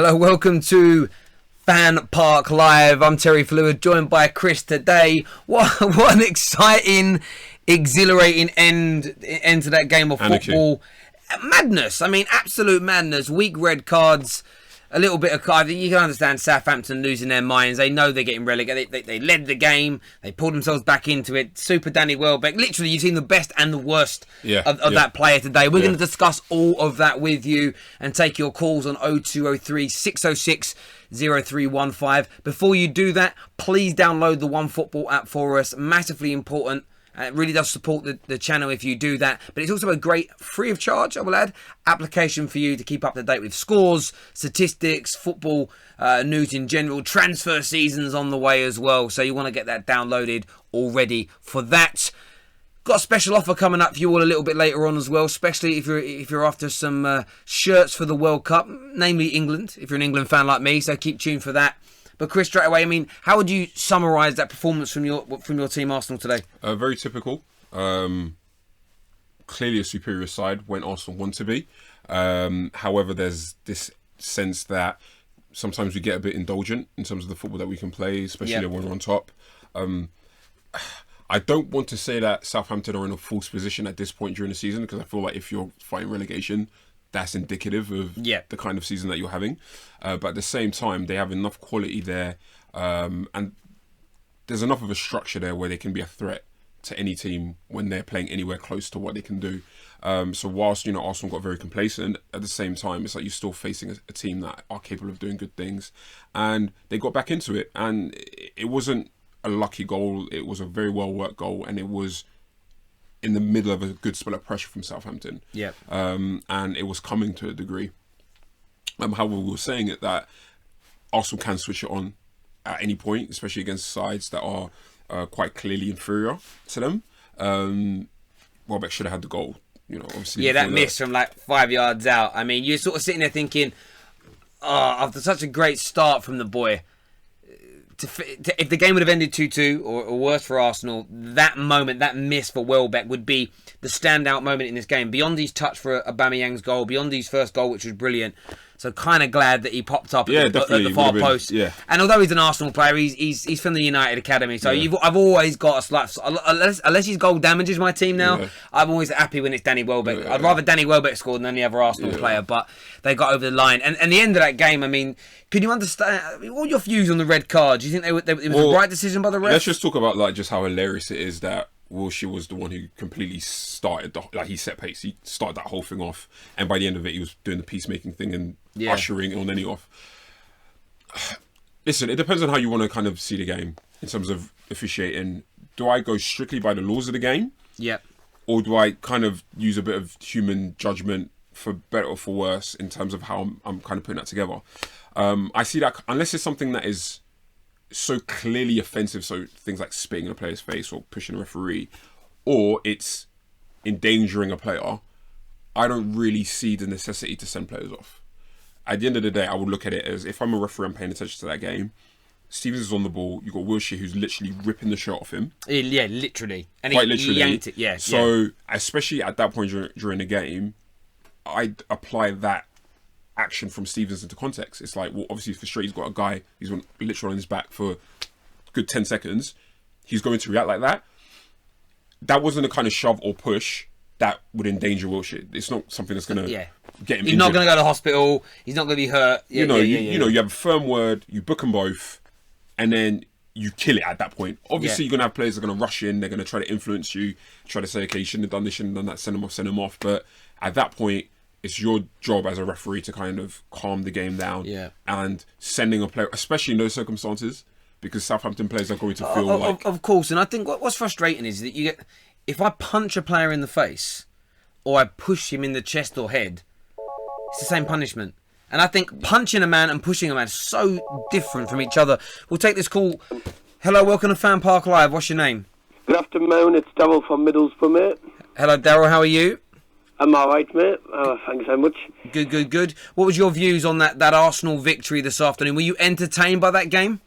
Hello, welcome to FanPark Live. I'm Terry Fluid, joined by Chris today. What an exciting, exhilarating end to that game of football. Madness. I mean, absolute madness. Weak red cards. A little bit of card. You can understand Southampton losing their minds. They know they're getting relegated. They led the game. They pulled themselves back into it. Super Danny Welbeck. Literally, you've seen the best and the worst of that player today. We're going to discuss all of that with you and take your calls on 0203 606 0315. Before you do that, please download the OneFootball app for us. Massively important. It really does support the channel if you do that. But it's also a great, free of charge, I will add, application for you to keep up to date with scores, statistics, football news in general. Transfer season's on the way as well. So you want to get that downloaded already for that. Got a special offer coming up for you all a little bit later on as well, especially if you're after some shirts for the World Cup, namely England, if you're an England fan like me. So keep tuned for that. But Chris, straight away, I mean, how would you summarise that performance from your team, Arsenal, today? Very typical. Clearly a superior side when Arsenal want to be. However, there's this sense that sometimes we get a bit indulgent in terms of the football that we can play, especially when we're on top. I don't want to say that Southampton are in a false position at this point during the season, because I feel like if you're fighting relegation, that's indicative of the kind of season that you're having. But at the same time, they have enough quality there, and there's enough of a structure there where they can be a threat to any team when they're playing anywhere close to what they can do. So whilst, Arsenal got very complacent, at the same time, it's like you're still facing a team that are capable of doing good things. And they got back into it. And it wasn't a lucky goal. It was a very well-worked goal. And it was in the middle of a good spell of pressure from Southampton. And it was coming to a degree. However, we were saying it that Arsenal can switch it on at any point, especially against sides that are quite clearly inferior to them. Welbeck should have had the goal, obviously. That miss from like 5 yards out. I mean, you're sort of sitting there thinking, after such a great start from the boy, if the game would have ended 2-2 or worse for Arsenal, that moment, that miss for Welbeck would be the standout moment in this game. Beyond his touch for Aubameyang's goal, beyond his first goal, which was brilliant. So kind of glad that he popped up at the far post. And although he's an Arsenal player, he's from the United Academy. So I've always got a slight, unless his goal damages my team now, I'm always happy when it's Danny Welbeck. I'd rather Danny Welbeck score than any other Arsenal player, but they got over the line. And the end of that game, I mean, can you understand, what are your views on the red card? Do you think it was a right decision by the refs? Let's just talk about just how hilarious it is that Wilshere was the one who completely started he set pace. He started that whole thing off, and by the end of it, he was doing the peacemaking thing and ushering Elneny off. Listen, it depends on how you want to kind of see the game in terms of officiating. Do I go strictly by the laws of the game? Or do I kind of use a bit of human judgment, for better or for worse, in terms of how I'm kind of putting that together? I see that unless it's something that is so clearly offensive, so things like spitting in a player's face or pushing a referee, or it's endangering a player, I don't really see the necessity to send players off. At the end of the day, I would look at it as, if I'm a referee and paying attention to that game, Stevens is on the ball, you've got Wilshere who's literally ripping the shirt off him. Yeah, literally. And quite he literally. yanked it, So, especially at that point during the game, I'd apply that action from Stevens into context. It's like, well, obviously for straight, he's got a guy, he's literally on his back for a good 10 seconds. He's going to react like that. That wasn't a kind of shove or push that would endanger Wilshere. It's not something that's going to get him He's not going to go to hospital. He's not going to be hurt. You have a firm word, you book them both, and then you kill it at that point. Obviously, you're going to have players that are going to rush in. They're going to try to influence you, try to say, okay, you shouldn't have done this, shouldn't have done that, send him off. But at that point, it's your job as a referee to kind of calm the game down and sending a player, especially in those circumstances, because Southampton players are going to feel like... Of course, and I think what's frustrating is that you get... If I punch a player in the face or I push him in the chest or head, it's the same punishment. And I think punching a man and pushing a man is so different from each other. We'll take this call. Hello, welcome to FanPark Live. What's your name? Good afternoon, it's Daryl from Middlesbrough, mate. Hello, Daryl, how are you? I'm alright, mate. Thanks so much. Good. What was your views on that Arsenal victory this afternoon? Were you entertained by that game?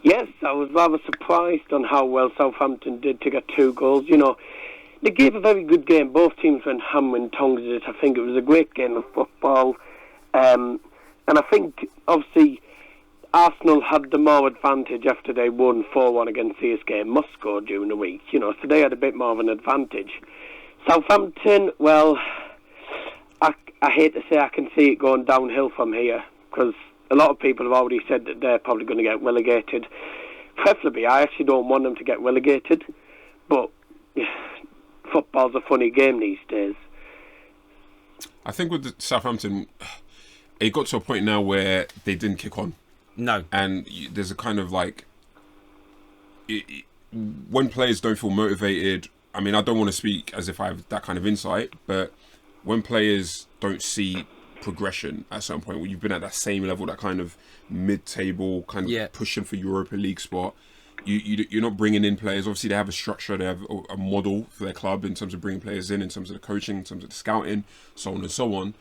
Yes, I was rather surprised on how well Southampton did to get 2 goals. They gave a very good game. Both teams went hammer and tongs at it. I think it was a great game of football. And And I think, obviously, Arsenal had the more advantage after they won 4-1 against CSK in Moscow during the week, so they had a bit more of an advantage. Southampton, well, I hate to say I can see it going downhill from here, because a lot of people have already said that they're probably going to get relegated. Preferably, I actually don't want them to get relegated, but football's a funny game these days. I think with Southampton, it got to a point now where they didn't kick on. No. And there's a kind of when players don't feel motivated, I mean, I don't want to speak as if I have that kind of insight, but when players don't see progression at a certain point, where you've been at that same level, that kind of mid-table, kind of pushing for Europa League spot, you're not bringing in players. Obviously, they have a structure, they have a model for their club in terms of bringing players in terms of the coaching, in terms of the scouting, so on and so on.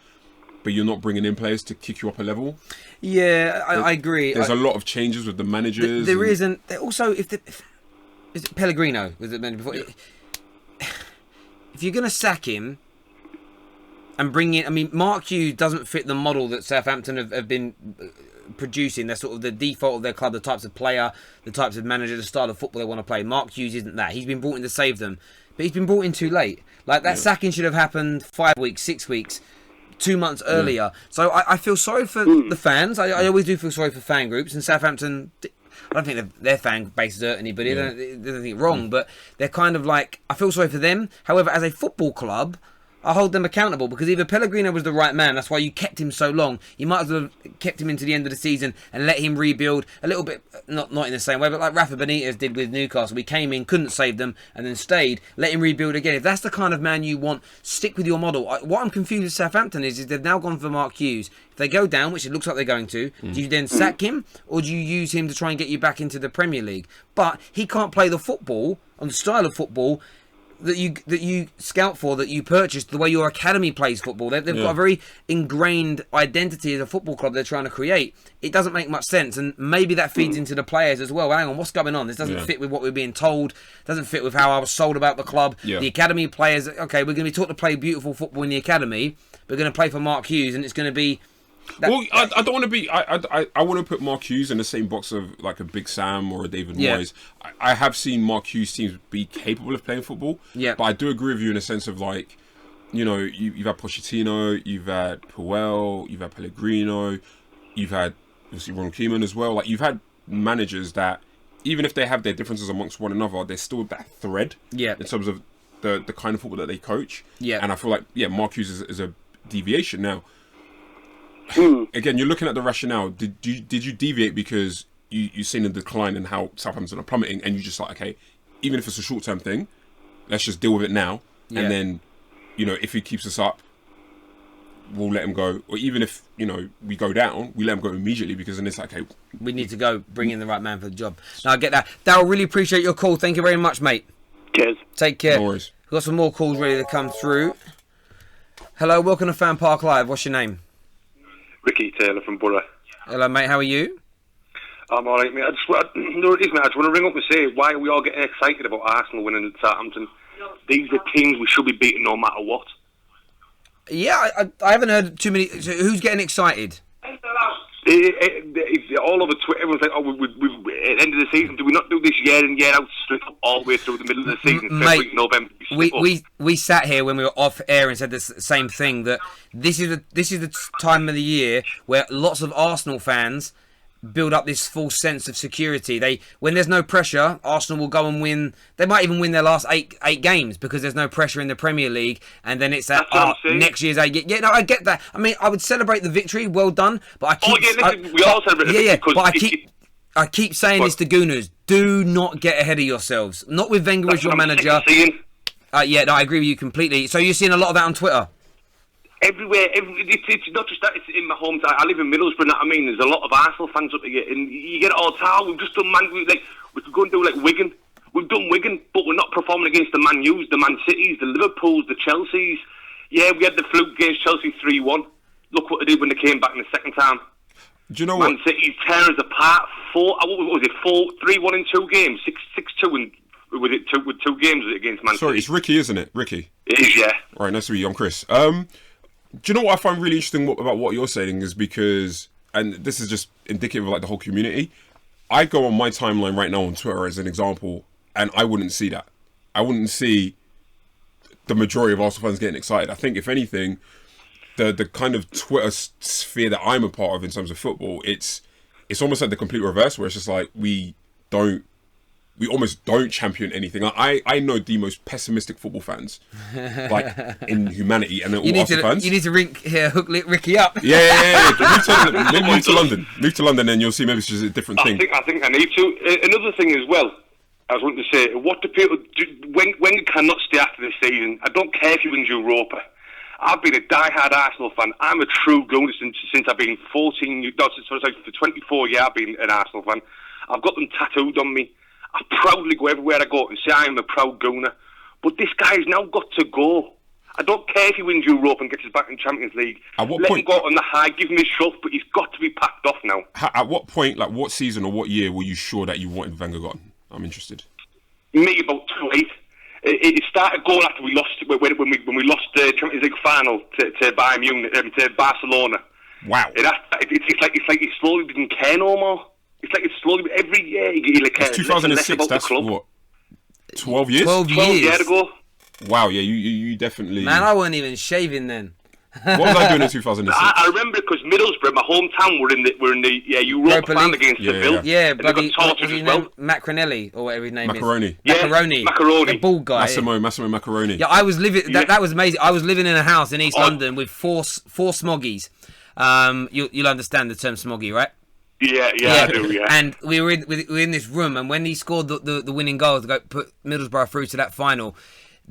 But you're not bringing in players to kick you up a level. Yeah, I agree. There's a lot of changes with the managers. There isn't. Also, is it Pellegrino, was it mentioned before? Yeah. If you're going to sack him and bring in... I mean, Mark Hughes doesn't fit the model that Southampton have been producing. They're sort of the default of their club, the types of player, the types of manager, the style of football they want to play. Mark Hughes isn't that. He's been brought in to save them. But he's been brought in too late. Like, that sacking should have happened 5 weeks, 6 weeks... 2 months earlier. So I feel sorry for the fans. I always do feel sorry for fan groups. And Southampton, I don't think their fan base is hurt anybody. They don't think wrong. But they're kind of like, I feel sorry for them. However, as a football club, I hold them accountable, because either Pellegrino was the right man, that's why you kept him so long. You might as well have kept him into the end of the season and let him rebuild a little bit, not in the same way, but like Rafa Benitez did with Newcastle. We came in, couldn't save them, and then stayed. Let him rebuild again. If that's the kind of man you want, stick with your model. What I'm confused with Southampton is they've now gone for Mark Hughes. If they go down, which it looks like they're going to, do you then sack him, or do you use him to try and get you back into the Premier League? But he can't play the football, on the style of football, that you scout for, that you purchased, the way your academy plays football. They've got a very ingrained identity as a football club they're trying to create. It doesn't make much sense, and maybe that feeds into the players as well. Hang on, what's going on? This doesn't fit with what we're being told, doesn't fit with how I was sold about the club. The academy players, okay, we're going to be taught to play beautiful football in the academy, we're going to play for Mark Hughes, and it's going to be... I don't want to be... I want to put Mark Hughes in the same box of like a Big Sam or a David Moyes. I have seen Mark Hughes teams be capable of playing football. But I do agree with you in a sense of like, you've had Pochettino, you've had Puel, you've had Pellegrino, you've had obviously Ronald Koeman as well. Like, you've had managers that, even if they have their differences amongst one another, there's still that thread in terms of the kind of football that they coach. And I feel like, Mark Hughes is a deviation now. Again, you're looking at the rationale. Did you deviate because you've seen a decline in how Southampton are plummeting, and you just like, okay, even if it's a short-term thing, let's just deal with it now, and then, if he keeps us up, we'll let him go. Or even if, we go down, we let him go immediately, because then it's like, okay, we need to go bring in the right man for the job. Now, I get that. Darryl, really appreciate your call. Thank you very much, mate. Cheers. Take care. No worries. We've got some more calls ready to come through. Hello, welcome to FanPark Live. What's your name? Ricky Taylor from Borough. Hello, mate. How are you? I'm all right, mate. I just want to ring up and say, why are we all getting excited about Arsenal winning at Southampton? These are teams we should be beating no matter what. Yeah, I haven't heard too many. So who's getting excited? All over Twitter, everyone's like, at the end of the season, do we not do this year in, year out, straight up all the way through the middle of the season, February, November? We sat here when we were off air and said the same thing, that this is the time of the year where lots of Arsenal fans build up this false sense of security. When there's no pressure, Arsenal will go and win. They might even win their last eight games because there's no pressure in the Premier League, and then it's that next year's 8. Yeah, no, I get that. I mean, I would celebrate the victory, well done, but we all celebrate the victory. But I keep saying this to Gooners: do not get ahead of yourselves. Not with Wenger as your manager. I agree with you completely. So you're seeing a lot of that on Twitter. Everywhere, it's not just that, it's in my hometown. I live in Middlesbrough, I mean, there's a lot of Arsenal fans up here, and you get it all the time. We've just done, we could go and do like Wigan. We've done Wigan, but we're not performing against the Man U's, the Man Cities, the Liverpools, the Chelseas. Yeah, we had the fluke against Chelsea 3-1. Look what they did when they came back in the second time. Do you know what? Man City's tear us apart. 3-1 in 2 games, 6-2 with 2 games against Man City. Sorry, it's Ricky, isn't it? Ricky. It is, yeah. All right, nice to meet you. I'm Chris. Do you know what I find really interesting about what you're saying is because and this is just indicative of like the whole community. I go on my timeline right now on Twitter as an example, and I wouldn't see that. I wouldn't see the majority of Arsenal fans getting excited. I think if anything, the kind of Twitter sphere that I'm a part of in terms of football, it's almost like the complete reverse, where it's just like we almost don't champion anything. I know the most pessimistic football fans, like in humanity, and they're all Arsenal fans. You need to hook Ricky up. Yeah. Move to London, and you'll see maybe it's just a different thing. I think I need to. Another thing as well, I was wanting to say, what do people do when you cannot stay after this season? I don't care if you win Europa. I've been a die-hard Arsenal fan. I'm a true goner since I've been 14. No, for 24 years I've been an Arsenal fan. I've got them tattooed on me. I proudly go everywhere I go and say I'm a proud Gooner. But this guy's now got to go. I don't care if he wins Europe and gets us back in Champions League. Let him go on the high, give him his shove, but he's got to be packed off now. At what point, like what season or what year were you sure that you wanted Wenger gone? I'm interested. Me, about 2008. It started going after we lost when we lost the Champions League final to Bayern Munich, to Barcelona. Wow. It's like he slowly didn't care no more. It's like it's slowly every year he cares. 2006. That's what 12 years. 12 years ago. Wow. Yeah, you definitely. Man, I wasn't even shaving then. What was I doing in 2006? I remember because Middlesbrough, my hometown, were in the Europa final against Seville. Yeah, bloody Macronelli or whatever his name Macaroni. is. Macaroni. The bald guy. Massimo Macaroni. Yeah, I was living. That was amazing. I was living in a house in East London with four smoggies. You'll understand the term smoggy, right? Yeah, I do. Yeah. And we were in this room, and when he scored the winning goal to go put Middlesbrough through to that final.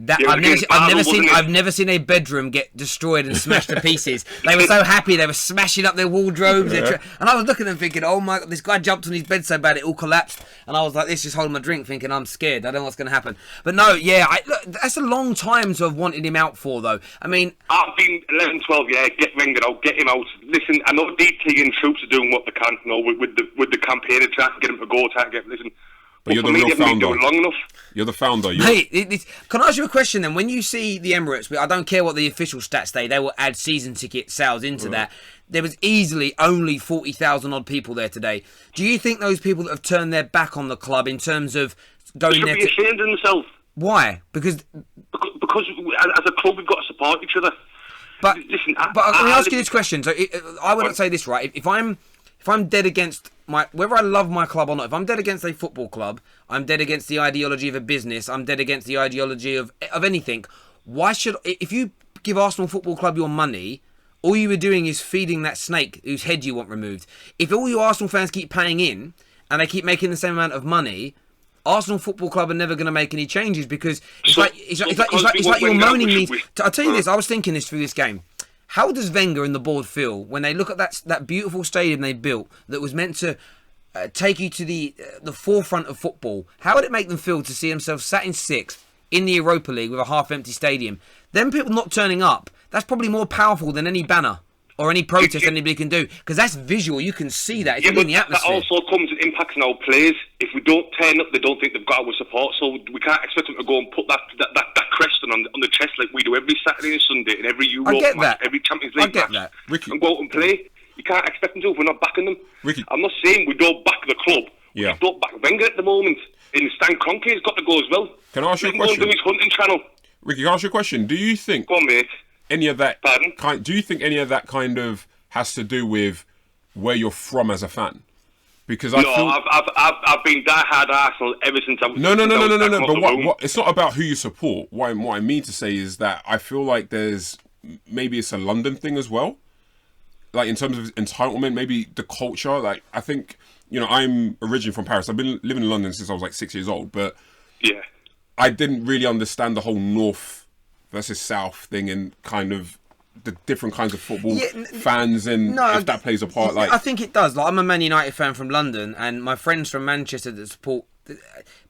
I've never seen a bedroom get destroyed and smashed to pieces. They were so happy, they were smashing up their wardrobes, and I was looking at them thinking, "Oh my God, this guy jumped on his bed so bad it all collapsed." And I was like, "This, just holding my drink, thinking I'm scared. I don't know what's going to happen." But no, look, that's a long time to have wanted him out for, though. I mean, I've been 11, 12 years. Get Wenger out, get him out. Listen, I know DT and troops are doing what they can, with the campaign and trying to get him to go. Listen. But you're the real founder. Long enough. You're the founder. Hey, can I ask you a question then? When you see the Emirates, I don't care what the official stats say, they will add season ticket sales into that. There was easily only 40,000 odd people there today. Do you think those people that have turned their back on the club in terms of going there... They should be ashamed of themselves. Why? Because as a club, we've got to support each other. But listen, let me ask you this question. So I wouldn't say this, right? If I'm dead against whether I love my club or not, if I'm dead against a football club, I'm dead against the ideology of a business, I'm dead against the ideology of anything. Why should, if you give Arsenal Football Club your money, all you were doing is feeding that snake whose head you want removed. If all you Arsenal fans keep paying in and they keep making the same amount of money, Arsenal Football Club are never going to make any changes because it's like you're moaning me. I'll tell you this, I was thinking this through this game. How does Wenger and the board feel when they look at that beautiful stadium they built that was meant to take you to the forefront of football? How would it make them feel to see themselves sat in 6th in the Europa League with a half-empty stadium? Them people not turning up, that's probably more powerful than any banner or any protest anybody can do, because that's visual. You can see that. It's in the atmosphere. That also comes and impacts on our players. If we don't turn up, they don't think they've got our support. So we can't expect them to go and put that crest on the chest like we do every Saturday and Sunday and every Euro match, every Champions League match, and go out and play. You can't expect them to if we're not backing them. Ricky. I'm not saying we don't back the club. Yeah. We don't back Wenger at the moment. And Stan Kroenke's got to go as well. Can I ask you a question? Go and do his hunting channel. Ricky, can I ask you a question? Do you think... Go on, mate. Any of that... Pardon? Do you think any of that kind of has to do with where you're from as a fan? Because I've been die-hard Arsenal ever since I was... No. But what? It's not about who you support. What I mean to say is that I feel like there's... Maybe it's a London thing as well. Like, in terms of entitlement, maybe the culture. Like, I think... I'm originally from Paris. I've been living in London since I was like 6 years old. But yeah, I didn't really understand the whole North versus South thing and kind of... the different kinds of football fans and if that plays a part. Like, I think it does. Like, I'm a Man United fan from London, and my friends from Manchester that support.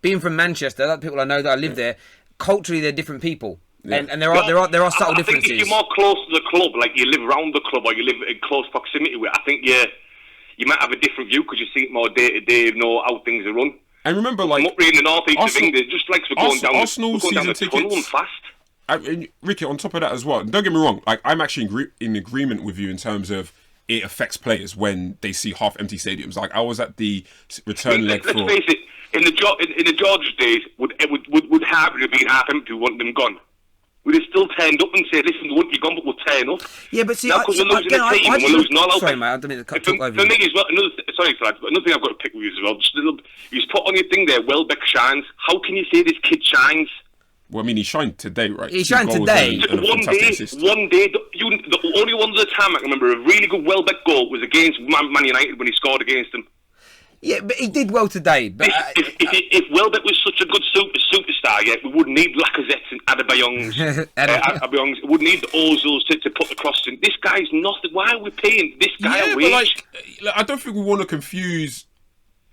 Being from Manchester, like people I know that I live there, culturally they're different people, and there are subtle differences. I think if you're more close to the club, like you live around the club or you live in close proximity with, I think you might have a different view because you see it more day to day, know how things are run. And remember, like up in the northeast of England, just like we're going down the tunnel and fast. Ricky, on top of that as well, don't get me wrong, like I'm actually in agreement with you in terms of it affects players when they see half-empty stadiums. Like, I was at the return leg for... Let's face it, in the George days, would Harvey have been half-empty, we want them gone? We'd have still turned up and said, listen, we want you gone, but we'll turn up. Yeah, but see... Now, because we're losing the team and we're losing all out. Sorry, mate, I don't mean to cut for over you. me as well, another thing I've got to pick with you as well, you just put on your thing there, Welbeck shines. How can you say this kid shines? Well, I mean, he shined today, right? He shined today. And one day, the only one at the time I can remember a really good Welbeck goal was against Man United when he scored against them. Yeah, but he did well today. But if Welbeck was such a good superstar, yeah, we wouldn't need Lacazette and Adebayongs. We wouldn't need the Ozils to put the cross in. This guy's nothing. Why are we paying this guy a wage? But I don't think we want to confuse...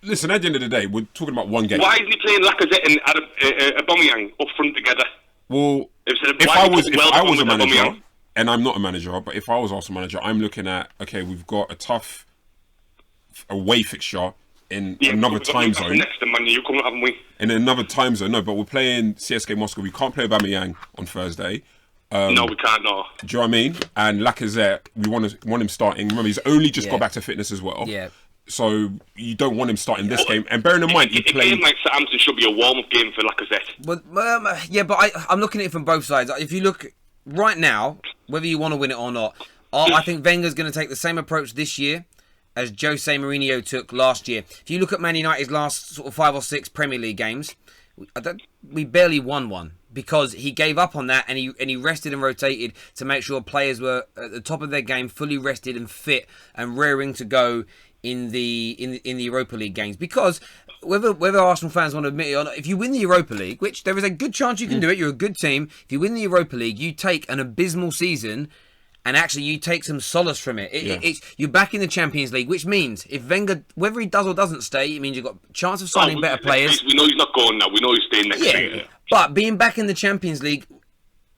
Listen, at the end of the day, we're talking about one game. Why isn't he playing Lacazette and Aubameyang up front together? Well, if I was a manager, and I'm not a manager, but if I was also a manager, I'm looking at, okay, we've got a tough away fixture in another time zone. Next to Man U, coming up, haven't we? In another time zone, no, but we're playing CSKA Moscow. We can't play Aubameyang on Thursday. No, we can't, no. Do you know what I mean? And Lacazette, we want him starting. Remember, he's only just got back to fitness as well. Yeah. So you don't want him starting this game. And bearing in mind, he played... A game like Southampton should be a warm-up game for Lacazette. But I'm looking at it from both sides. If you look right now, whether you want to win it or not, I think Wenger's going to take the same approach this year as Jose Mourinho took last year. If you look at Man United's last sort of 5 or 6 Premier League games, we barely won one because he gave up on that and he rested and rotated to make sure players were at the top of their game, fully rested and fit and raring to go in the Europa League games. Because whether Arsenal fans want to admit it or not, if you win the Europa League, which there is a good chance you can do it, you're a good team. If you win the Europa League, you take an abysmal season and actually you take some solace from it. You're back in the Champions League, which means if Wenger, whether he does or doesn't stay, it means you've got a chance of signing better players. We know he's not going now. We know he's staying next season. But being back in the Champions League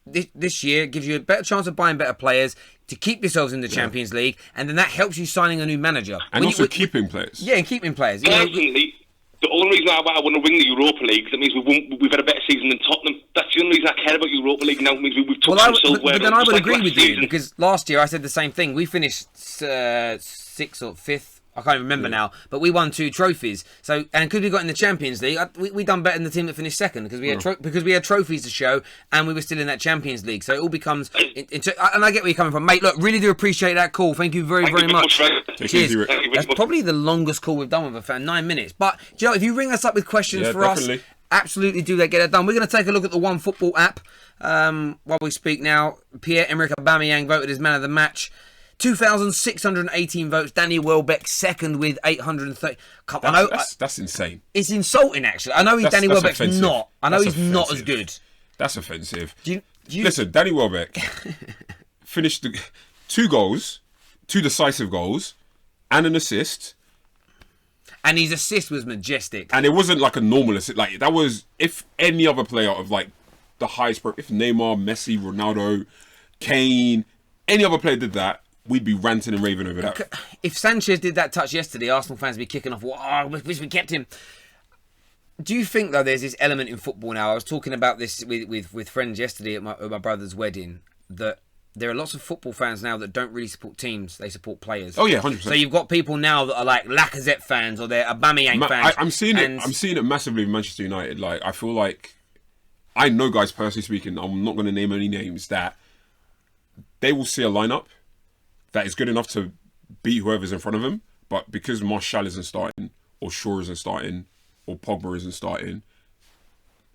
this year gives you a better chance of buying better players to keep yourselves in the Champions League, and then that helps you signing a new manager. And also keeping players. Yeah, and keeping players. Personally, the only reason I want to win the Europa League is that means we've had a better season than Tottenham. That's the only reason I care about Europa League now. It means we've took some silverware. But then I would agree with you, because last year I said the same thing. We finished 6th or 5th. I can't even remember now, but we won 2 trophies. So, and because we got in the Champions League, we done better than the team that finished second because we had trophies to show, and we were still in that Champions League. So it all becomes. And I get where you're coming from, mate. Look, really do appreciate that call. Thank you very much. Cheers. That's probably the longest call we've done with a fan, 9 minutes. But do you know, if you ring us up with questions for us, absolutely do that. Get it done. We're going to take a look at the One Football app while we speak now. Pierre-Emerick Aubameyang voted as man of the match. 2,618 votes. Danny Welbeck second with 830. That's insane. It's insulting, actually. I know Danny Welbeck's offensive. not. I know he's not as good. That's offensive. Listen, Danny Welbeck finished 2 goals, 2 decisive goals, and an assist. And his assist was majestic. And it wasn't like a normal assist. Like, that was, if any other player of like the highest, if Neymar, Messi, Ronaldo, Kane, any other player did that, we'd be ranting and raving over that. If Sanchez did that touch yesterday, Arsenal fans would be kicking off, I wish we kept him. Do you think, though, there's this element in football now? I was talking about this with friends yesterday at my brother's wedding, that there are lots of football fans now that don't really support teams, they support players. Oh, yeah, 100%. So you've got people now that are like Lacazette fans or they're Aubameyang fans. I'm seeing it massively with Manchester United. Like, I feel like, I know guys, personally speaking, I'm not going to name any names, that they will see a lineup that is good enough to beat whoever's in front of him, but because Martial isn't starting, or Shaw isn't starting, or Pogba isn't starting,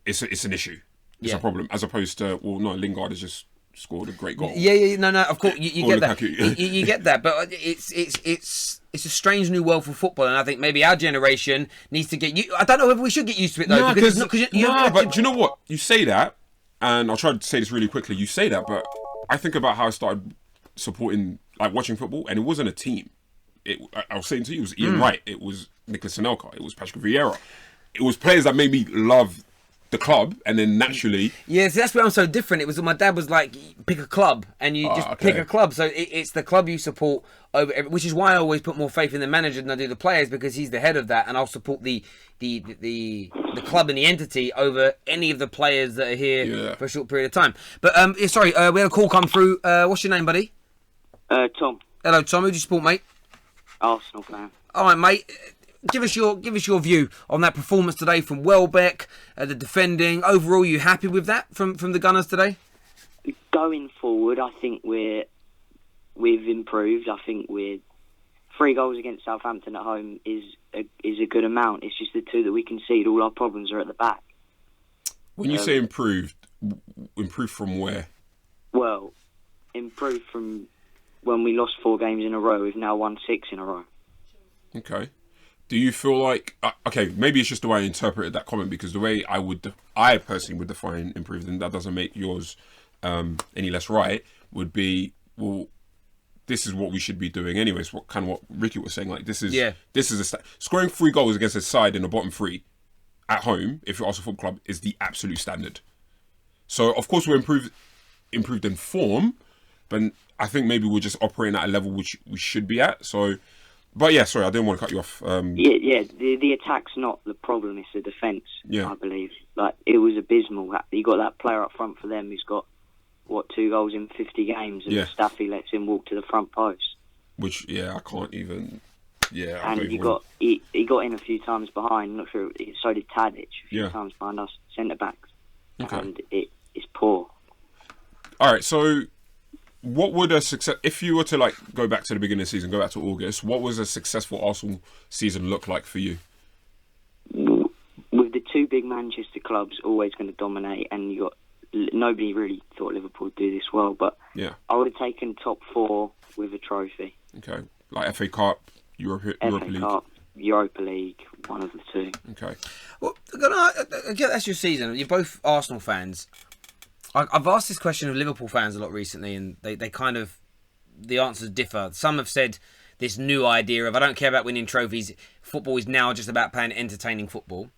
it's an issue. It's a problem, as opposed to, Lingard has just scored a great goal. No, of course, you get that. you get that, but it's a strange new world for football, and I think maybe our generation needs to get I don't know if we should get used to it, though. But do you know what? You say that, and I'll try to say this really quickly, you say that, but I think about how I started supporting, like, watching football, and it wasn't a team. I was saying to you, it was Ian Wright, it was Nicolas Anelka, it was Patrick Vieira. It was players that made me love the club, and then naturally... Yeah, so that's where I'm so different. It was my dad was like, pick a club, and you just pick a club. So it's the club you support, over, which is why I always put more faith in the manager than I do the players, because he's the head of that, and I'll support the club and the entity over any of the players that are here for a short period of time. But, we had a call come through. What's your name, buddy? Tom. Hello, Tom. Who do you support, mate? Arsenal fan. All right, mate. Give us your view on that performance today from Welbeck, the defending. Overall, you happy with that from the Gunners today? Going forward, I think we've improved. I think 3 goals against Southampton at home is a good amount. It's just the 2 that we concede. All our problems are at the back. When you say improved from where? Well, improved from when we lost 4 games in a row. We've now won 6 in a row. Okay. Do you feel like maybe it's just the way I interpreted that comment, because the way I personally would define improved, and that doesn't make yours any less right, would be, well, this is what we should be doing anyways. What Ricky was saying, like this is scoring 3 goals against a side in the bottom 3 at home, if you're Arsenal Football Club, is the absolute standard. So of course we're improved in form, but I think maybe we're just operating at a level which we should be at. So. But yeah, sorry, I didn't want to cut you off. The attack's not the problem; it's the defence. Yeah. I believe. Like, it was abysmal. You got that player up front for them who's got 2 goals in 50 games, and Staffy lets him walk to the front post. Which I can't even. Yeah, and he got in a few times behind. I'm not sure. So did Tadic a few times behind us centre backs, and it's poor. All right, so. What would a success, if you were to go back to the beginning of the season, go back to August, what was a successful Arsenal season look like for you? With the 2 big Manchester clubs always going to dominate, and nobody really thought Liverpool would do this well, but I would have taken top 4 with a trophy. Okay, like FA Cup, Europa League. Cup, Europa League, one of the 2. Okay. Well, I get that's your season. You're both Arsenal fans. I've asked this question of Liverpool fans a lot recently, and they kind of, the answers differ. Some have said this new idea of, I don't care about winning trophies, football is now just about playing entertaining football.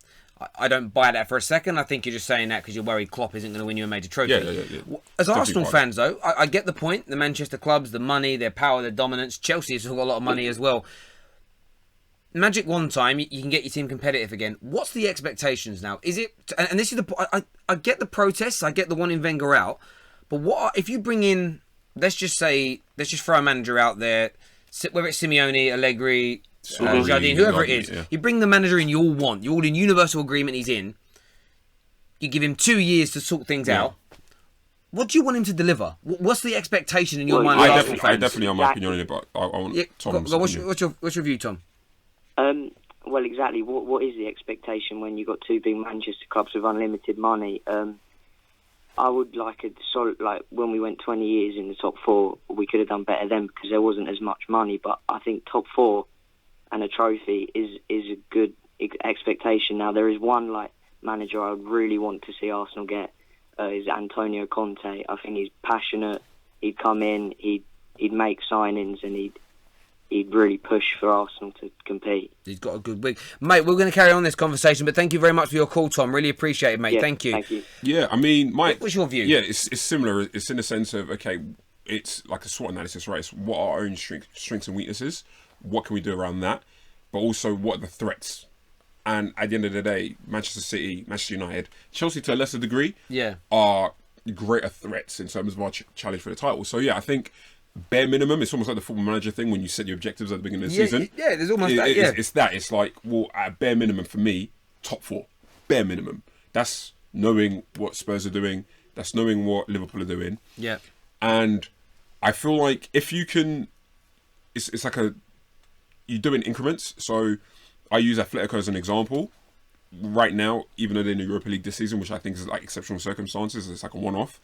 I don't buy that for a second. I think you're just saying that because you're worried Klopp isn't going to win you a major trophy. Yeah. As Arsenal fans, though, I get the point. The Manchester clubs, the money, their power, their dominance. Chelsea has got a lot of money as well. Magic one time, you can get your team competitive again. What's the expectations now? Is it, and this is the, I get the protests, I get the wanting Wenger out, but what if you bring in, let's just throw a manager out there, whether it's Simeone, Allegri, Jardine, whoever it is, you bring the manager in you all want, you're all in universal agreement he's in, you give him 2 years to sort things out. What do you want him to deliver? What's the expectation in your mind? I definitely have my opinion on it, but I want Tom's opinion. What's your view, Tom? Well, exactly. What is the expectation when you've got 2 big Manchester clubs with unlimited money? I would like when we went 20 years in the top 4, we could have done better then because there wasn't as much money. But I think top 4 and a trophy is a good expectation. Now, there is one manager I would really want to see Arsenal get is Antonio Conte. I think he's passionate. He'd come in, he'd make signings, and he'd really push for Arsenal to compete. He's got a good wing. Mate, we're going to carry on this conversation, but thank you very much for your call, Tom. Really appreciate it, mate. Yeah, thank you. Thank you. Yeah, I mean, Mike... What's your view? Yeah, it's similar. It's in the sense of, okay, it's like a SWOT analysis, right? It's what are our own strengths and weaknesses? What can we do around that? But also, what are the threats? And at the end of the day, Manchester City, Manchester United, Chelsea to a lesser degree, are greater threats in terms of our challenge for the title. So, yeah, I think... bare minimum, it's almost like the football manager thing when you set your objectives at the beginning of the season. Yeah, there's almost that. It's that. It's like, well, at bare minimum for me, top 4, bare minimum. That's knowing what Spurs are doing. That's knowing what Liverpool are doing. Yeah, and I feel like if you can, it's like you do in increments. So I use Atletico as an example. Right now, even though they're in the Europa League this season, which I think is like exceptional circumstances, it's like a one-off.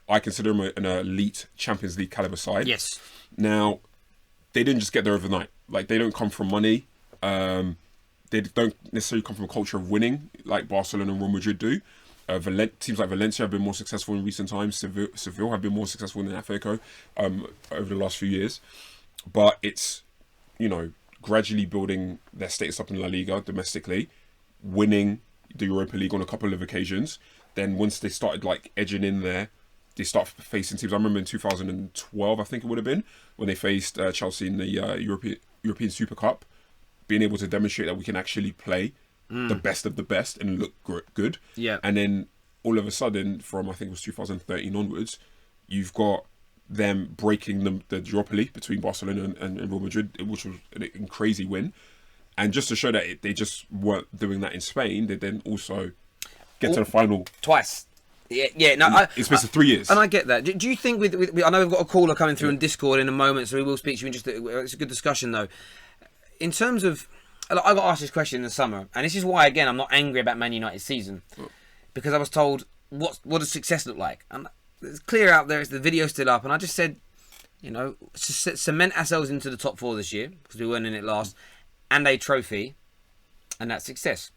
I consider them an elite Champions League caliber side. Yes. Now, they didn't just get there overnight. Like, they don't come from money. They don't necessarily come from a culture of winning like Barcelona and Real Madrid do. Teams like Valencia have been more successful in recent times. Seville have been more successful than Atletico over the last few years. But it's, gradually building their status up in La Liga domestically, winning the Europa League on a couple of occasions. Then once they started edging in there, they start facing teams. I remember in 2012, I think it would have been, when they faced Chelsea in the European Super Cup, being able to demonstrate that we can actually play the best of the best and look good. Yeah. And then all of a sudden, from I think it was 2013 onwards, you've got them breaking the duopoly between Barcelona and Real Madrid, which was a crazy win. And just to show that they just weren't doing that in Spain, they then also get to the final twice. Yeah. No, in space of 3 years. And I get that. Do you think with I know we've got a caller coming through on Discord in a moment, so we will speak to you in just. It's a good discussion though. In terms of, I got asked this question in the summer, and this is why again I'm not angry about Man United's season, because I was told what does success look like, and it's clear out there. It's the video still up, and I just said, cement ourselves into the top 4 this year because we weren't in it last, and a trophy, and that's success.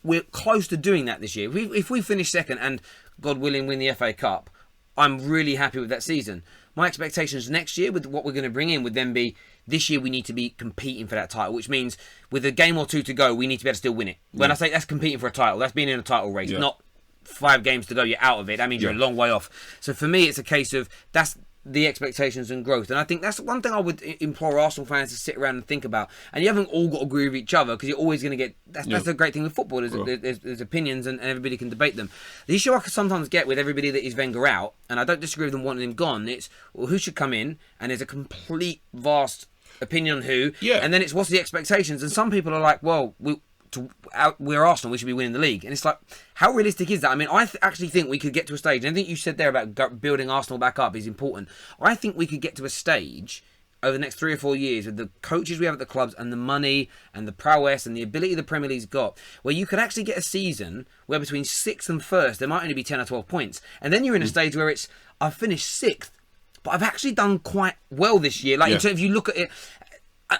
We're close to doing that this year. If we finish second and, God willing, win the FA Cup, I'm really happy with that season. My expectations next year with what we're going to bring in would then be, this year we need to be competing for that title, which means with a game or 2 to go, we need to be able to still win it. When I say that's competing for a title, that's being in a title race, not 5 games to go, you're out of it. That means you're a long way off. So for me, it's a case of that's the expectations and growth. And I think that's one thing I would implore Arsenal fans to sit around and think about. And you haven't all got to agree with each other, because you're always going to get... That's the great thing with football. There's opinions and everybody can debate them. The issue I sometimes get with everybody that is Wenger out, and I don't disagree with them wanting him gone, it's, well, who should come in? And there's a complete vast opinion on who. And then it's what's the expectations? And some people are like, well, we're Arsenal, we should be winning the league. And it's like, how realistic is that? I mean, I actually think we could get to a stage, and I think you said there about building Arsenal back up is important. I think we could get to a stage over the next 3 or 4 years with the coaches we have at the clubs and the money and the prowess and the ability the Premier League's got, where you could actually get a season where between 6th and 1st there might only be 10 or 12 points. And then you're in a stage where it's, I've finished 6th, but I've actually done quite well this year. Like, in terms, if you look at it,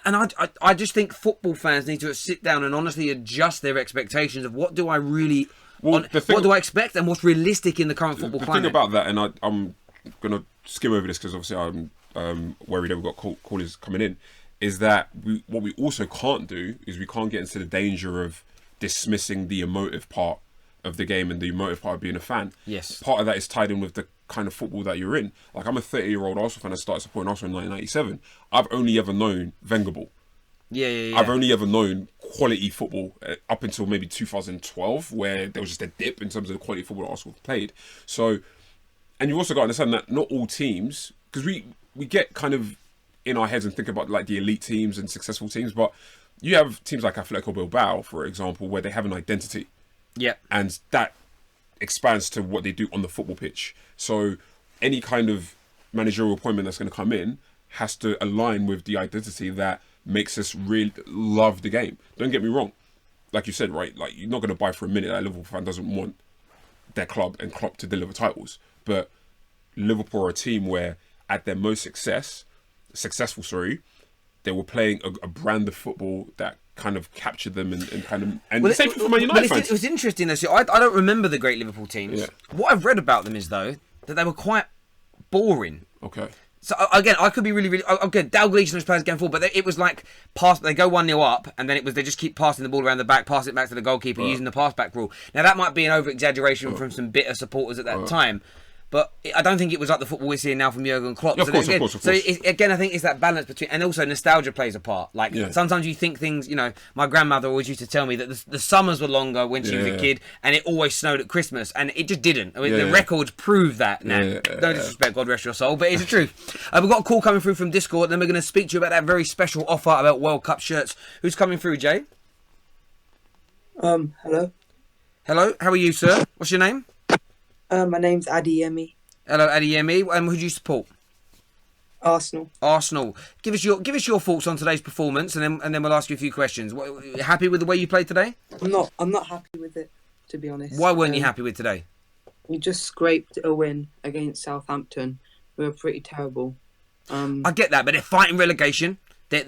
and I just think football fans need to sit down and honestly adjust their expectations of what do I really... what do I expect and what's realistic in the current football climate. The thing about that, and I'm going to skim over this because obviously I'm worried that we've got callers coming in, is that what we also can't do is we can't get into the danger of dismissing the emotive part of the game and the emotive part of being a fan. Yes. Part of that is tied in with the kind of football that you're in. Like, I'm a 30-year-old Arsenal fan that started supporting Arsenal in 1997. I've only ever known Wenger ball. Yeah. I've only ever known quality football up until maybe 2012, where there was just a dip in terms of the quality of football that Arsenal played. So, and you've also got to understand that not all teams, because we get kind of in our heads and think about like the elite teams and successful teams, but you have teams like Atletico Bilbao, for example, where they have an identity. Yeah. And that expands to what they do on the football pitch. So any kind of managerial appointment that's going to come in has to align with the identity that makes us really love the game. Don't get me wrong. Like you said, right? Like, you're not going to buy for a minute that a Liverpool fan doesn't want their club and Klopp to deliver titles. But Liverpool are a team where at their most successful, they were playing a brand of football that kind of captured them and the same thing for Man United fans. It was interesting though. So I don't remember the great Liverpool teams. Yeah. What I've read about them is though that they were quite boring. Okay. So again, I could be really okay. Dalglish and those players going forward, but it was like they go 1-0 up, and then they just keep passing the ball around the back, pass it back to the goalkeeper using the pass back rule. Now that might be an over exaggeration from some bitter supporters at that time. But I don't think it was like the football we're seeing now from Jurgen Klopp. Yeah, of course. So again, I think it's that balance between, and also nostalgia plays a part. Like sometimes you think things, my grandmother always used to tell me that the summers were longer when she was a kid, and it always snowed at Christmas, and it just didn't. I mean, the records prove that now. Don't disrespect, God rest your soul, but it's the truth. We've got a call coming through from Discord, then we're going to speak to you about that very special offer about World Cup shirts. Who's coming through, Jay? Hello. Hello, how are you, sir? What's your name? My name's Adeyemi. Hello, Adeyemi. Who do you support? Arsenal. Give us your thoughts on today's performance, and then we'll ask you a few questions. Happy with the way you played today? I'm not happy with it, to be honest. Why weren't you happy with today? We just scraped a win against Southampton. We were pretty terrible. I get that, but they're fighting relegation. They're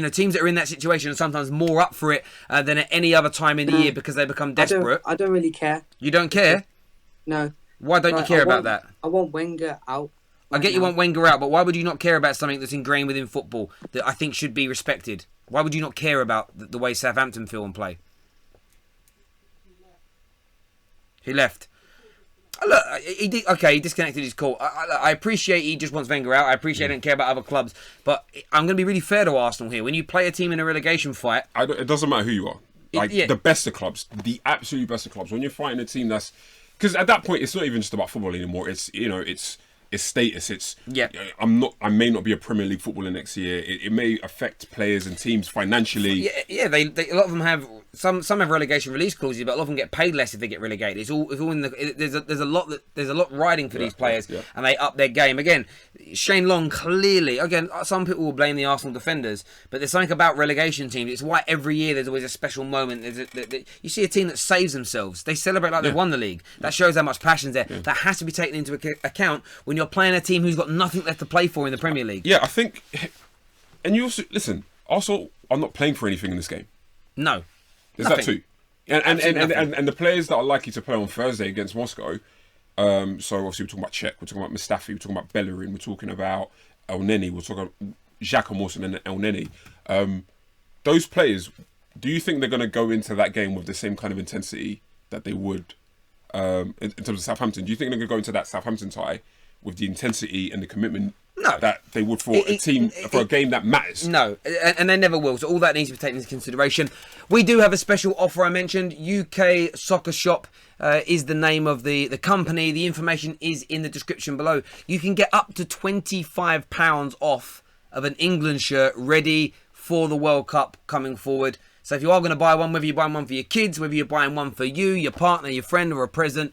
teams that are in that situation are sometimes more up for it than at any other time in the year because they become desperate. I don't really care. You don't care? No. Why don't you care about that? I want Wenger out. I get you want Wenger out, but why would you not care about something that's ingrained within football that I think should be respected? Why would you not care about the way Southampton feel and play? He left. Look, he disconnected his call. I appreciate he just wants Wenger out. I appreciate he doesn't care about other clubs. But I'm going to be really fair to Arsenal here. When you play a team in a relegation fight... it doesn't matter who you are. The best of clubs, the absolute best of clubs. When you're fighting a team that's... Because at that point, it's not even just about football anymore. It's it's status. It's yeah. I may not be a Premier League footballer next year. It may affect players and teams financially. Yeah. They a lot of them have some have relegation release clauses, but a lot of them get paid less if they get relegated. It's all in the. There's a lot riding for these players, and they up their game again. Shane Long clearly again. Some people will blame the Arsenal defenders, but there's something about relegation teams. It's why every year there's always a special moment. You see a team that saves themselves. They celebrate like they've won the league. That shows how much passion's there. Yeah. That has to be taken into account when you're playing a team who's got nothing left to play for in the Premier League. Yeah, I think. And you also listen. Arsenal are not playing for anything in this game. No. There's that too. And the players that are likely to play on Thursday against Moscow, so obviously we're talking about Cech, we're talking about Mustafi, we're talking about Bellerin, we're talking about El Neni, we're talking about Xhaka Mawson and El Neni. Those players, do you think they're going to go into that game with the same kind of intensity that they would in terms of Southampton? Do you think they're going to go into that Southampton tie with the intensity and the commitment that they would for a team, for a game that matters? No, and they never will. So all that needs to be taken into consideration. We do have a special offer I mentioned. UK Soccer Shop is the name of the company. The information is in the description below. You can get up to £25 off of an England shirt ready for the World Cup coming forward. So if you are going to buy one, whether you're buying one for your kids, whether you're buying one for you, your partner, your friend, or a present,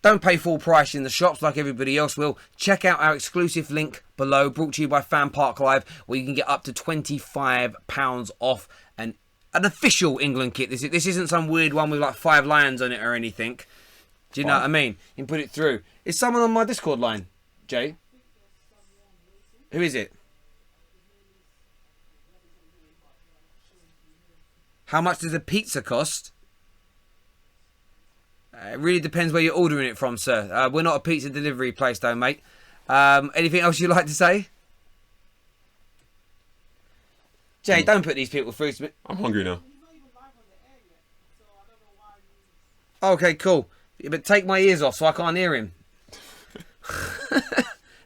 don't pay full price in the shops like everybody else will. Check out our exclusive link below, brought to you by FanPark Live, where you can get up to £25 off an official England kit. This isn't some weird one with like 5 lions on it or anything. Do you know what I mean? You can put it through. Is someone on my Discord line, Jay? Who is it? How much does a pizza cost? It really depends where you're ordering it from, sir. We're not a pizza delivery place, though, mate. Anything else you'd like to say? Jay, don't put these people through to me. I'm hungry now. Okay, cool. Yeah, but take my ears off so I can't hear him.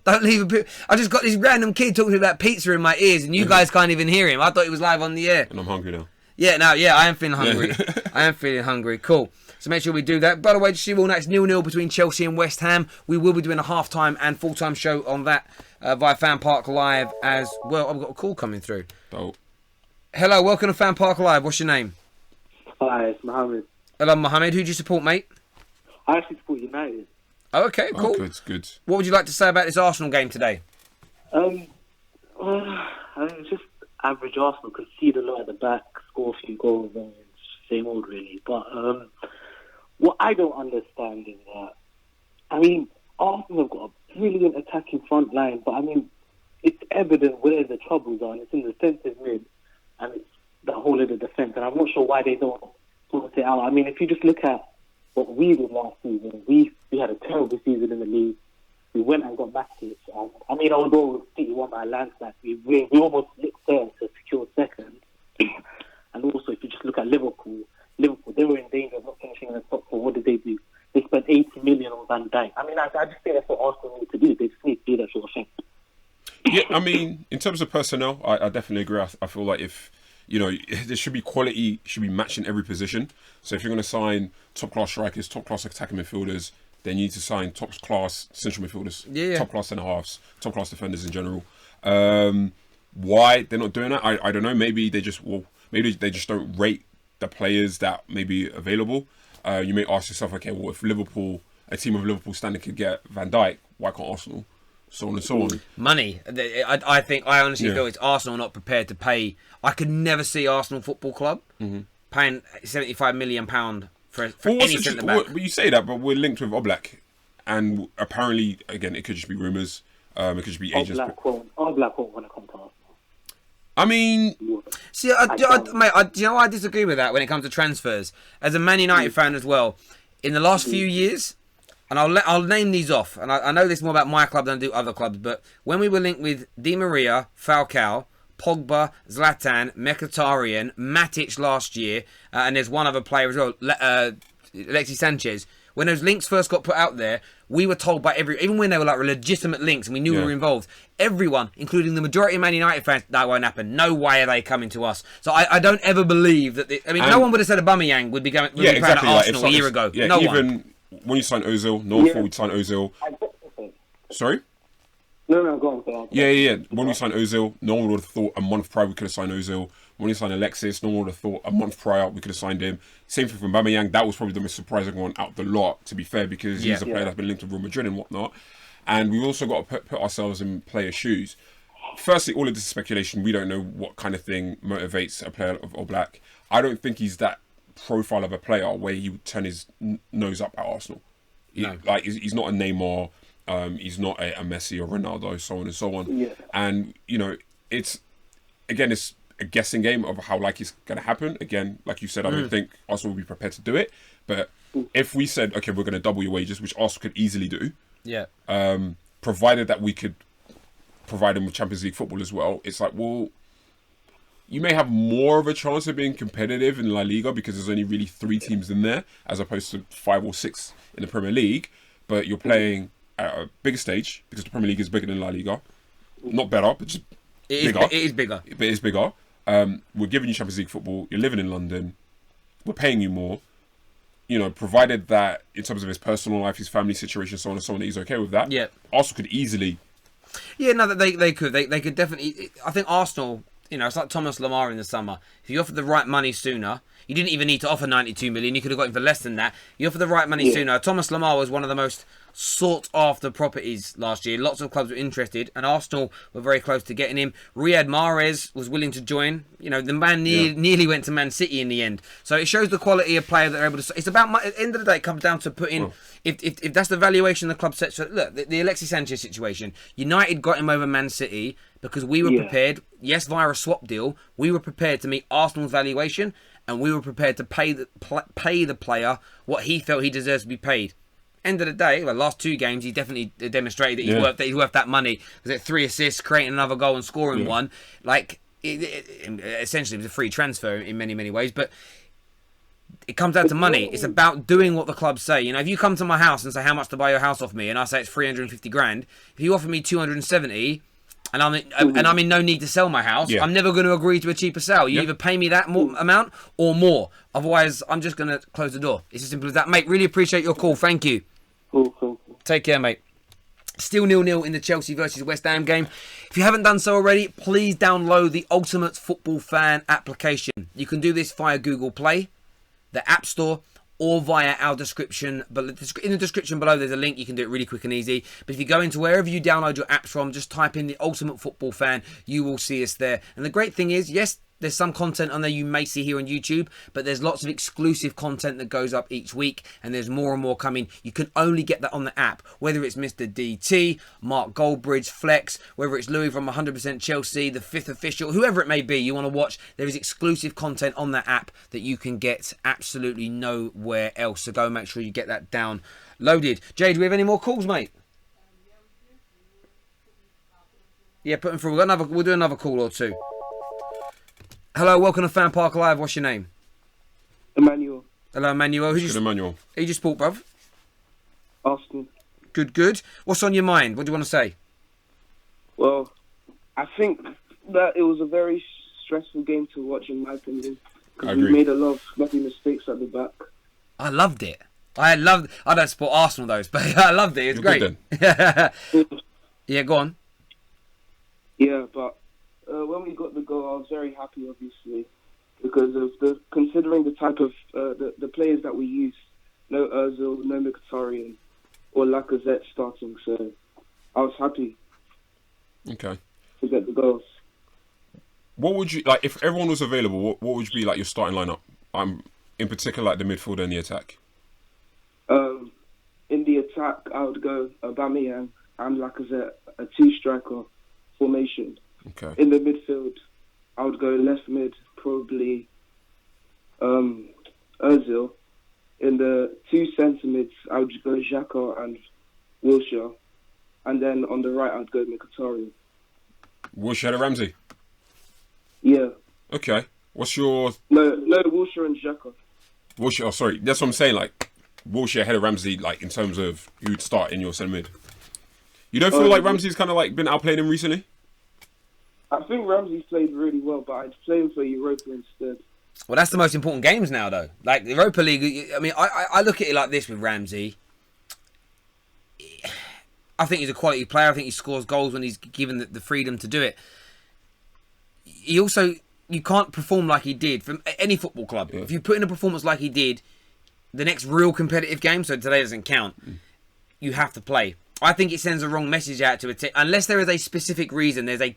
Don't leave a... I just got this random kid talking about pizza in my ears and you guys can't even hear him. I thought he was live on the air. And I'm hungry now. Yeah, I am feeling hungry. I am feeling hungry. Cool. So make sure we do that. By the way, just so you all know, it's 0-0 between Chelsea and West Ham. We will be doing a half-time and full-time show on that via FanPark Live as well. I've got a call coming through. Dope. Hello, welcome to FanPark Live. What's your name? Hi, it's Mohammed. Hello, Mohammed. Who do you support, mate? I actually support United. Oh, okay, cool. Oh, good. What would you like to say about this Arsenal game today? It's just average Arsenal. Concede a lot at the back, score a few goals, and same old really. But what I don't understand is that, Arsenal have got a brilliant attacking front line, but it's evident where the troubles are, and it's in the defensive mid, and it's the whole of the defence, and I'm not sure why they don't sort it out. If you just look at what we did last season, we had a terrible season in the league. We went and got Matic. Although City won by a landslide, we almost licked there to secure second. And also, if you just look at Liverpool, they were in danger of not finishing in the top four. What did they do? They spent 80 million on Van Dijk. I just think that's what Arsenal need to do. They just need to do that sort of thing. Yeah, in terms of personnel, I definitely agree. I feel like if, there should be quality, should be matched in every position. So if you're going to sign top-class strikers, top-class attacking midfielders, then you need to sign top-class central midfielders, top-class centre-halves, top-class defenders in general. Why they're not doing that, I don't know. Maybe they just don't rate the players that may be available. You may ask yourself, okay, well, if a team of Liverpool standing could get Van Dijk, why can't Arsenal? So on and so on. Money. I honestly feel it's Arsenal not prepared to pay. I could never see Arsenal Football Club paying £75 million for any centre back. Well, you say that, but we're linked with Oblak, and apparently, again, it could just be rumours. It could just be agents. Oblak won't want to come to Arsenal. See, mate, do you know why I disagree with that when it comes to transfers? As a Man United fan as well, in the last few years, and I'll name these off, and I know this more about my club than I do other clubs, but when we were linked with Di Maria, Falcao, Pogba, Zlatan, Mkhitaryan, Matic last year, and there's one other player as well, Alexis Sanchez. When those links first got put out there, we were told by even when they were like legitimate links and we knew we were involved, everyone, including the majority of Man United fans, that won't happen. No way are they coming to us. So I don't ever believe that. No one would have said Aubameyang would be going to Arsenal a year ago. Yeah, no even one. When you sign Ozil, no one thought we'd sign Ozil. Sorry? No, go on. Yeah. When we signed Ozil, no one would have thought a month prior we could have signed Ozil. When we signed Alexis, no one would have thought a month prior we could have signed him. Same thing for Aubameyang. That was probably the most surprising one out the lot, to be fair, because he's a player that's been linked to Real Madrid and whatnot. And we've also got to put ourselves in players' shoes. Firstly, all of this is speculation. We don't know what kind of thing motivates a player of All Black. I don't think he's that profile of a player where he would turn his nose up at Arsenal. No. He's not a Neymar. He's not a Messi or Ronaldo, so on and so on. Yeah. And, it's a guessing game of how it's going to happen. Again, like you said, I don't think Arsenal will be prepared to do it. But if we said, okay, we're going to double your wages, which Arsenal could easily do, provided that we could provide them with Champions League football as well, it's like, well, you may have more of a chance of being competitive in La Liga because there's only really 3 teams in there as opposed to 5 or 6 in the Premier League. But you're playing at a bigger stage because the Premier League is bigger than La Liga. Not better, but just bigger. It is bigger. It is bigger. We're giving you Champions League football. You're living in London. We're paying you more. Provided that in terms of his personal life, his family situation, so on and so on, that he's okay with that. Yeah. Arsenal could easily. Yeah, no, they could definitely. I think Arsenal, it's like Thomas Lemar in the summer. If you offered the right money sooner, you didn't even need to offer 92 million. You could have got him for less than that. You offered the right money sooner. Thomas Lemar was one of the most sought after properties last year. Lots of clubs were interested, and Arsenal were very close to getting him. Riyad Mahrez was willing to join. The man nearly went to Man City in the end. So it shows the quality of player that they're able to. It's about at the end of the day, it comes down to putting. If that's the valuation the club sets. Look, the Alexis Sanchez situation. United got him over Man City because we were prepared. Yes, via a swap deal, we were prepared to meet Arsenal's valuation, and we were prepared to pay the player what he felt he deserves to be paid. End of the day, the last 2 games, he definitely demonstrated that he's worth that money. Was it 3 assists, creating another goal and scoring one? Essentially, it was a free transfer in many, many ways. But it comes down to money. It's about doing what the clubs say. If you come to my house and say how much to buy your house off me, and I say it's 350 grand, if you offer me 270, and I'm in no need to sell my house, I'm never going to agree to a cheaper sale. You either pay me that amount or more. Otherwise, I'm just going to close the door. It's as simple as that. Mate, really appreciate your call. Thank you. Cool. Take care, mate. Still 0-0 in the Chelsea versus West Ham game. If you haven't done so already, please download the Ultimate Football Fan application. You can do this via Google Play, the App Store, or via our description. But in the description below, there's a link. You can do it really quick and easy. But if you go into wherever you download your apps from, just type in the Ultimate Football Fan. You will see us there. And the great thing is, yes, there's some content on there you may see here on YouTube, but there's lots of exclusive content that goes up each week, and there's more and more coming. You can only get that on the app, whether it's Mr. DT, Mark Goldbridge, Flex, whether it's Louis from 100% Chelsea, the 5th Official, whoever it may be you want to watch, there is exclusive content on that app that you can get absolutely nowhere else. So go and make sure you get that downloaded. Jay, do we have any more calls, mate? Yeah, put them through. We'll do another call or 2. Hello, welcome to FanPark Live. What's your name? Emmanuel. Hello, Emmanuel. Emmanuel. Who you support, bruv? Arsenal. Good. What's on your mind? What do you want to say? Well, I think that it was a very stressful game to watch, in my opinion. Because we made a lot of sloppy mistakes at the back. I loved it. I don't support Arsenal, though, but I loved it. It was great. Yeah, go on. Yeah, but when we got the goal, I was very happy, obviously, because of considering the type of the players that we used. No Ozil, no Mkhitaryan, or Lacazette starting. So I was happy. Okay. To get the goals. What would you if everyone was available? What would be your starting lineup? In particular, the midfield and the attack. In the attack, I would go Aubameyang and Lacazette, a 2-striker formation. Okay. In the midfield, I would go left mid, probably Ozil. In the 2 centre mids, I would go Xhaka and Wilshere. And then on the right, I'd go Mkhitaryan. Wilshere and Ramsey? Yeah. Okay. What's your... No, Wilshere and Xhaka. Wilshere, sorry. That's what I'm saying, Wilshere ahead of Ramsey, in terms of who'd start in your centre mid. You don't feel like Ramsey's kind of, been outplaying him recently? I think Ramsey's played really well, but I'd play him for Europa instead. Well, that's the most important games now, though. The Europa League, I mean, I look at it like this with Ramsey. I think he's a quality player. I think he scores goals when he's given the freedom to do it. He also, you can't perform like he did from any football club. If you put in a performance like he did, the next real competitive game, so today doesn't count, you have to play. I think it sends a wrong message out to a team. Unless there is a specific reason, there's a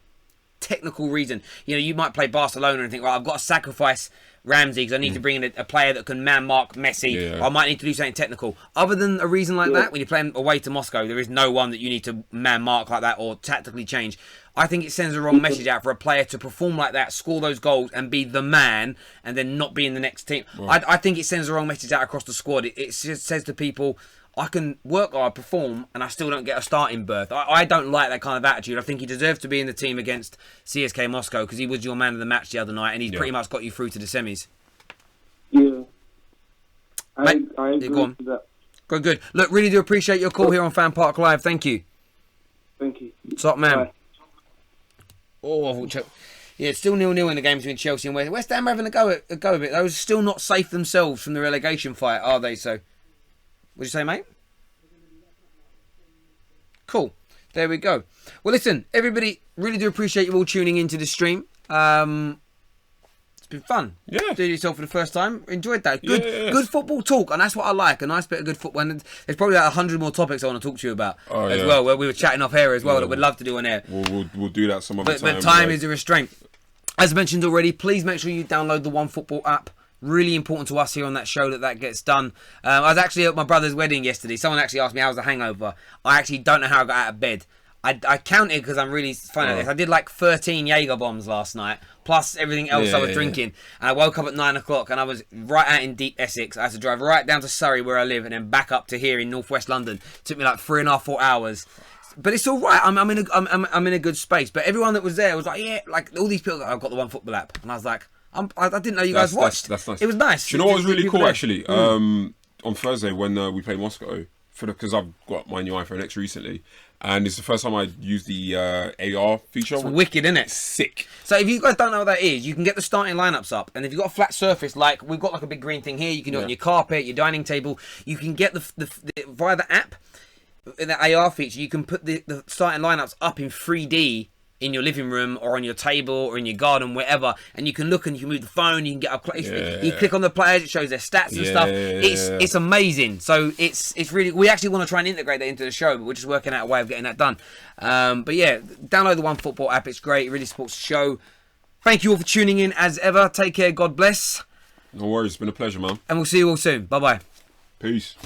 technical reason. You might play Barcelona and think, well, I've got to sacrifice Ramsey because I need to bring in a player that can man-mark Messi. Or I might need to do something technical. Other than a reason like that, when you're playing away to Moscow, there is no one that you need to man-mark like that or tactically change. I think it sends a wrong message out for a player to perform like that, score those goals and be the man and then not be in the next team. Right. I think it sends the wrong message out across the squad. It just says to people, I can work hard, perform, and I still don't get a starting berth. I don't like that kind of attitude. I think he deserves to be in the team against CSK Moscow because he was your man of the match the other night and he's pretty much got you through to the semis. Yeah. I agree go on. with that. Good. Look, really do appreciate your call here on FanPark Live. Thank you. Thank you. Top man. Bye. Oh, yeah, it's still 0-0 in the game between Chelsea and West Ham. Are having a go of it. Those are still not safe themselves from the relegation fight, are they? So, what'd you say, mate? Cool. There we go. Well, listen, everybody, really do appreciate you all tuning into the stream. It's been fun. Yeah. Doing yourself for the first time. Enjoyed that. Good football talk, and that's what I like. A nice bit of good football. And there's probably like 100 more topics I want to talk to you about as well, where we were chatting off air as well that we'd love to do on air. We'll do that some other time. But time is a restraint. As mentioned already, please make sure you download the OneFootball app. Really important to us here on that show that gets done. I was actually at my brother's wedding yesterday. Someone actually asked me how was the hangover. I actually don't know how I got out of bed. I counted because I'm really funny at this. I did like 13 Jaeger bombs last night, plus everything else I was drinking. And I woke up at 9 o'clock and I was right out in deep Essex. I had to drive right down to Surrey where I live and then back up to here in northwest London. It took me like 3.5, 4 hours. But it's all right. I'm in a good space. But everyone that was there was like, yeah, like all these people. I've got the OneFootball app, and I was like, I didn't know you guys watched. That's nice. It was nice. Do you know what was really cool actually? On Thursday when we played Moscow, because I've got my new iPhone X recently. And it's the first time I used the AR feature. It's wicked, isn't it? Sick. So if you guys don't know what that is, you can get the starting lineups up. And if you've got a flat surface, like we've got like a big green thing here, you can do it on your carpet, your dining table. You can get the via the app, in the AR feature, you can put the starting lineups up in 3D in your living room or on your table or in your garden, wherever, and you can look and you can move the phone, you can get up close. You click on the players, it shows their stats and stuff. It's amazing. So it's really, we actually want to try and integrate that into the show, but we're just working out a way of getting that done. But yeah, download the OneFootball app. It's great. It really supports the show. Thank you all for tuning in as ever. Take care. God bless. No worries. It's been a pleasure, man. And we'll see you all soon. Bye bye. Peace.